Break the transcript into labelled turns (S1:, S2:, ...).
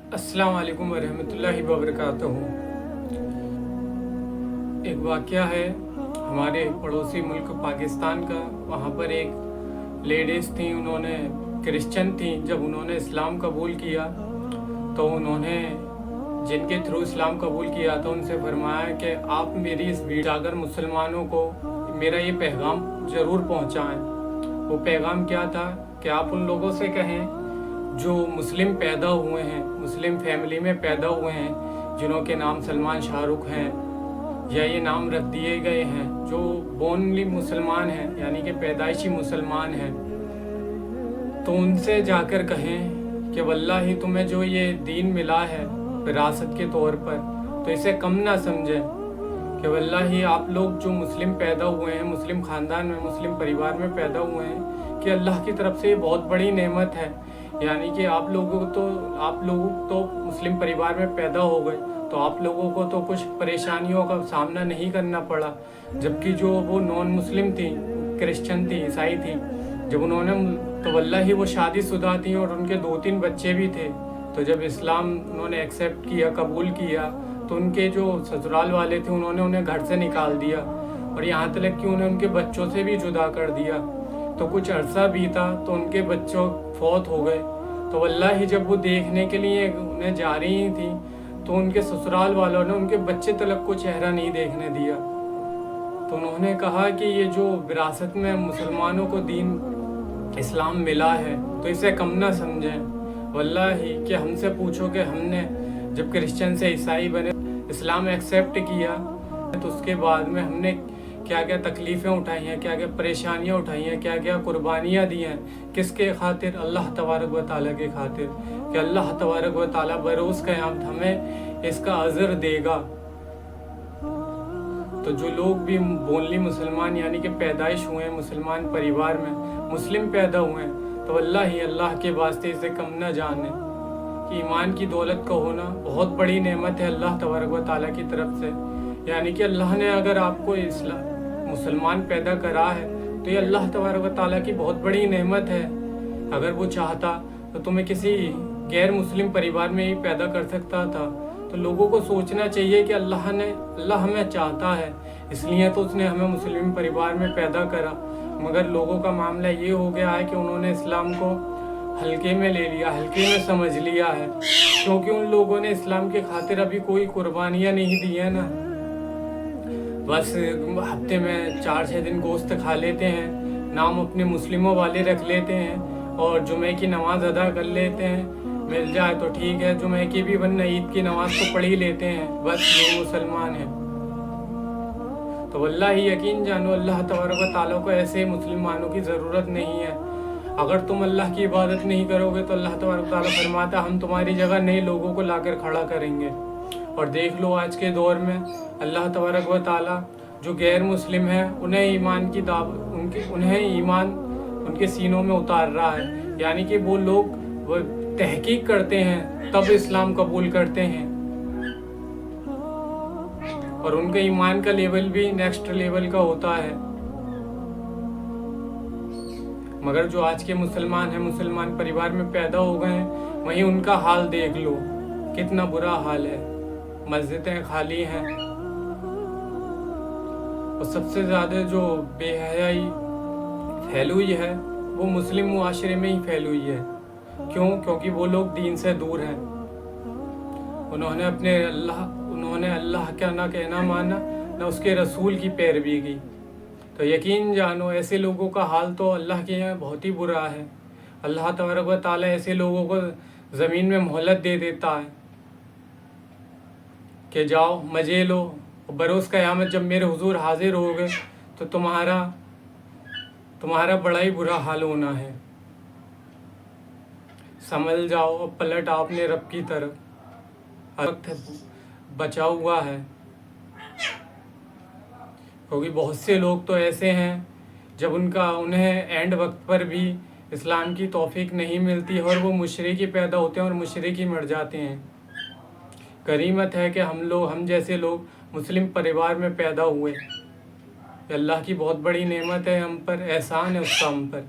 S1: अस्सलाम वालेकुम वरहमतुल्लाहि वबरकातुहू। एक वाक़या है हमारे पड़ोसी मुल्क पाकिस्तान का। वहाँ पर एक लेडीज़ थी, उन्होंने क्रिश्चियन थी। जब उन्होंने इस्लाम कबूल किया तो उन्होंने जिनके थ्रू इस्लाम कबूल किया तो उनसे फरमाया कि आप मेरी इस वीडियो जाकर मुसलमानों को मेरा ये पैगाम ज़रूर पहुँचाएँ। वो पैगाम क्या था कि आप उन लोगों से कहें जो मुस्लिम पैदा हुए हैं, मुस्लिम फैमिली में पैदा हुए हैं, जिन्हों के नाम सलमान शाहरुख हैं या ये नाम रख दिए गए हैं, जो बोर्नली मुसलमान हैं यानी कि पैदाइशी मुसलमान हैं, तो उनसे जाकर कहें कि वल्लाही तुम्हें जो ये दीन मिला है विरासत के तौर पर, तो इसे कम ना समझें कि वल्लाही आप लोग जो मुस्लिम पैदा हुए हैं, मुस्लिम ख़ानदान में, मुस्लिम परिवार में पैदा हुए हैं, कि अल्लाह की तरफ से ये बहुत बड़ी नेमत है। यानी कि आप लोगों तो मुस्लिम परिवार में पैदा हो गए, तो आप लोगों को तो कुछ परेशानियों का सामना नहीं करना पड़ा। जबकि जो वो नॉन मुस्लिम थी, क्रिश्चियन थी, ईसाई थी, जब उन्होंने तो वल्लाही वो शादीशुदा थी और उनके 2-3 बच्चे भी थे। तो जब इस्लाम उन्होंने एक्सेप्ट किया, कबूल किया, तो उनके जो ससुराल वाले थे उन्होंने उन्हें घर से निकाल दिया और यहाँ तक कि उन्हें उनके बच्चों से भी जुदा कर दिया। तो कुछ अरसा बीता तो उनके बच्चों फौत हो गए। तो वल्लाही जब वो देखने के लिए उन्हें जा रही थी तो उनके ससुराल वालों ने उनके बच्चे तलक को चेहरा नहीं देखने दिया। तो उन्होंने कहा कि ये जो विरासत में मुसलमानों को दीन इस्लाम मिला है तो इसे कम ना समझें। वल्लाही कि हमसे पूछो कि हमने जब क्रिश्चियन से ईसाई बने, इस्लाम एक्सेप्ट किया, तो उसके बाद में हमने क्या क्या तकलीफ़ें उठाई हैं, क्या क्या परेशानियाँ उठाई हैं, क्या क्या कुर्बानियाँ दी हैं। किसके खातिर? अल्लाह तबारक व तआला के खातिर, कि अल्लाह तबारक व तआला बरोज़ क़यामत हमें इसका अज़र देगा। तो जो लोग भी बोनली मुसलमान यानी कि पैदाइश हुए हैं मुसलमान परिवार में, मुस्लिम पैदा हुए हैं, तो अल्लाह के वास्ते इसे कम न जाने कि ईमान की दौलत का होना बहुत बड़ी नेमत है अल्लाह तबारक व तआला की तरफ से। यानी कि अल्लाह ने अगर आपको मुसलमान पैदा करा है तो ये अल्लाह तबारक व तआला की बहुत बड़ी नेमत है। अगर वो चाहता तो तुम्हें किसी गैर मुस्लिम परिवार में ही पैदा कर सकता था। तो लोगों को सोचना चाहिए कि अल्लाह हमें चाहता है, इसलिए तो उसने हमें मुस्लिम परिवार में पैदा करा। मगर लोगों का मामला ये हो गया है कि उन्होंने इस्लाम को हल्के में ले लिया, हल्के में समझ लिया है, क्योंकि उन लोगों ने इस्लाम के खातिर अभी कोई कुर्बानियाँ नहीं दी है ना। बस हफ्ते में 4-6 दिन गोश्त खा लेते हैं, नाम अपने मुस्लिमों वाले रख लेते हैं और जुमे की नमाज़ अदा कर लेते हैं। मिल जाए तो ठीक है, जुमे की भी, वरना ईद की नमाज़ तो पढ़ ही लेते हैं। बस ये मुसलमान हैं। तो वल्लाही यकीन जानो अल्लाह तबारक व तआला को ऐसे मुसलमानों की ज़रूरत नहीं है। अगर तुम अल्लाह की इबादत नहीं करोगे तो अल्लाह तबारक व तआला फरमाता हम तुम्हारी जगह नए लोगों को लाकर खड़ा करेंगे। और देख लो आज के दौर में अल्लाह तबारक व तआला जो गैर मुस्लिम हैं उन्हें ईमान की उन्हें ईमान उनके सीनों में उतार रहा है। यानी कि वो लोग वो तहकीक करते हैं तब इस्लाम कबूल करते हैं और उनके ईमान का लेवल भी नेक्स्ट लेवल का होता है। मगर जो आज के मुसलमान हैं, मुसलमान परिवार में पैदा हो गए हैं, वहीं उनका हाल देख लो, कितना बुरा हाल है। मस्जिदें खाली हैं और सबसे ज़्यादा जो बेहयाई फैली हुई है वो मुस्लिम मुआशरे में ही फैली हुई है। क्यों? क्योंकि वो लोग दीन से दूर हैं। उन्होंने अल्लाह का ना कहना माना, ना उसके रसूल की पैरवी की। तो यकीन जानो ऐसे लोगों का हाल तो अल्लाह के यहाँ बहुत ही बुरा है। अल्लाह तबारक व तआला ऐसे लोगों को ज़मीन में मोहलत दे देता है कि जाओ मज़े लो, बरोज़ क़यामत जब मेरे हुजूर हाजिर हो गए तो तुम्हारा बड़ा ही बुरा हाल होना है। संभल जाओ और पलट आओ अपने रब की तरफ, वक्त बचा हुआ है। क्योंकि बहुत से लोग तो ऐसे हैं जब उन्हें एंड वक्त पर भी इस्लाम की तौफीक नहीं मिलती और वो मुशरिक ही पैदा होते हैं और मुशरिक ही मर जाते हैं। गनीमत है कि हम जैसे लोग मुस्लिम परिवार में पैदा हुए। अल्लाह की बहुत बड़ी नेमत है हम पर, एहसान है उसका हम पर।